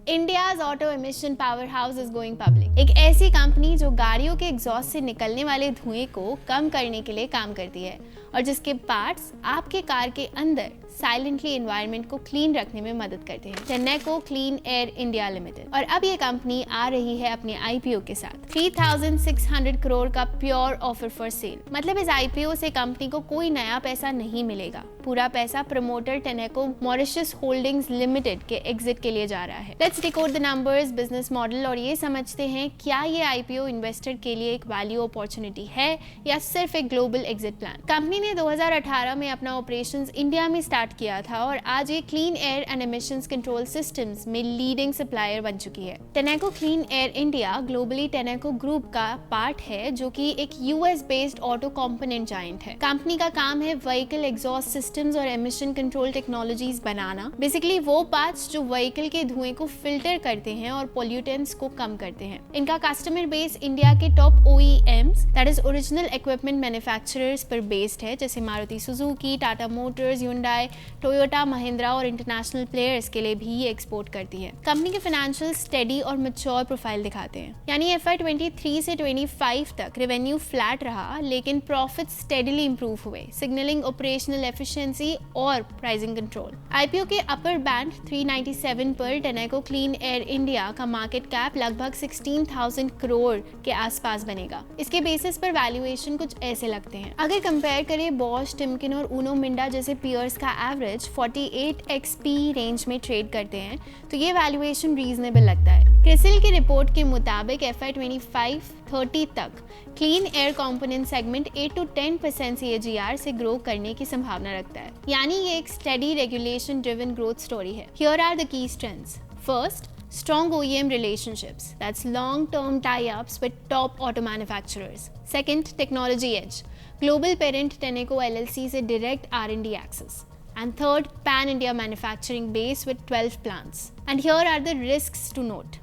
India's auto emission power house is going public. एक ऐसी company जो गाड़ियों के एग्जॉस्ट से निकलने वाले धुएं को कम करने के लिए काम करती है और जिसके पार्ट्स आपके कार के अंदर साइलेंटली एनवायरनमेंट को क्लीन रखने में मदद करते हैं। Tenneco clean air India limited. और अब ये कंपनी आ रही है अपने आईपीओ के साथ 3600 करोड़ का प्योर ऑफर फॉर सेल। मतलब इस आईपीओ से कंपनी को कोई नया पैसा नहीं मिलेगा, पूरा पैसा promoter Tenneco Mauritius holdings limited के एग्जिट के लिए जा रहा है। Let's decode the numbers, business model और ये समझते हैं क्या ये आईपीओ इन्वेस्टर के लिए एक वैल्यू अपॉर्चुनिटी है या सिर्फ एक ग्लोबल एग्जिट प्लान। कंपनी ने 2018 में अपना ऑपरेशंस इंडिया में स्टार्ट किया था और आज ये clean air and emissions control systems में लीडिंग सप्लायर बन चुकी है। Tenneco clean air India globally Tenneco group का पार्ट है जो कि एक US based auto component giant है। कंपनी का काम है व्हीकल एग्जॉस्ट सिस्टम्स और एमिशन कंट्रोल टेक्नोलॉजीज बनाना। बेसिकली वो पार्ट्स जो व्हीकल के धुएं को फिल्टर करते हैं और पोल्यूटेंट्स को कम करते हैं। इनका कस्टमर बेस इंडिया के top OEMs that is original equipment manufacturers पर बेस्ड है, जैसे Maruti Suzuki, Tata Motors, Hyundai, Toyota, Mahindra और इंटरनेशनल प्लेयर्स के लिए भी एक्सपोर्ट करती है। कंपनी के फाइनेंशियल स्टेडी और मैच्योर प्रोफाइल दिखाते हैं, यानी FY 23 से 25 तक रेवेन्यू फ्लैट रहा लेकिन प्रॉफिट स्टेडीली इंप्रूव हुए, सिग्नलिंग ऑपरेशनल एफिशिएंसी और प्राइसिंग कंट्रोल। आईपीओ के अपर बैंड 397 पर टेनेको क्लीन एयर इंडिया का मार्केट कैप लगभग 16,000 करोड़ के आसपास बनेगा। इसके बेसिस पर वैल्यूएशन कुछ ऐसे लगते हैं। अगर कंपेयर करें बॉश, टिमकिन और उनो मिंडा जैसे पियर्स का एवरेज 48x P रेंज में ट्रेड करते हैं तो ये वैल्यूएशन रीजनेबल लगता है। क्रिसिल की रिपोर्ट के मुताबिक FY 25-30 तक clean air component segment 8 to 10% CAGR से ग्रो करने की संभावना रखता है, यानी ये एक steady regulation driven growth story है। Here are the key strengths. First, strong OEM relationships, that's long-term tie-ups with top auto manufacturers. Second, technology edge, global parent Tenneco LLC से direct R&D access. And third, pan-India manufacturing base with 12 plants. And here are the risks to note.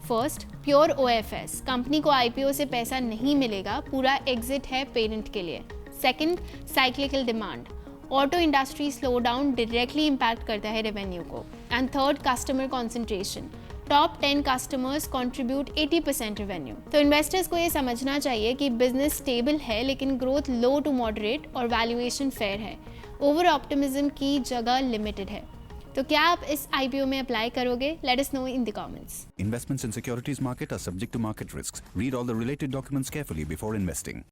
First, pure OFS, company को IPO से पैसा नहीं मिलेगा, पूरा exit है parent के लिए। Second, cyclical demand, auto industry slow down directly impact करता है रेवेन्यू को। And third, customer concentration, top 10 customers contribute 80% revenue. तो इन्वेस्टर्स को ये समझना चाहिए कि बिजनेस स्टेबल है लेकिन ग्रोथ लो टू मॉडरेट और वैल्यूएशन फेयर है। ओवर ऑप्टिमिज्म की जगह लिमिटेड है। तो क्या आप इस IPO में अप्लाई करोगे? Let us know in the comments. Investments in securities market are subject to market risks. Read all the related documents carefully before investing.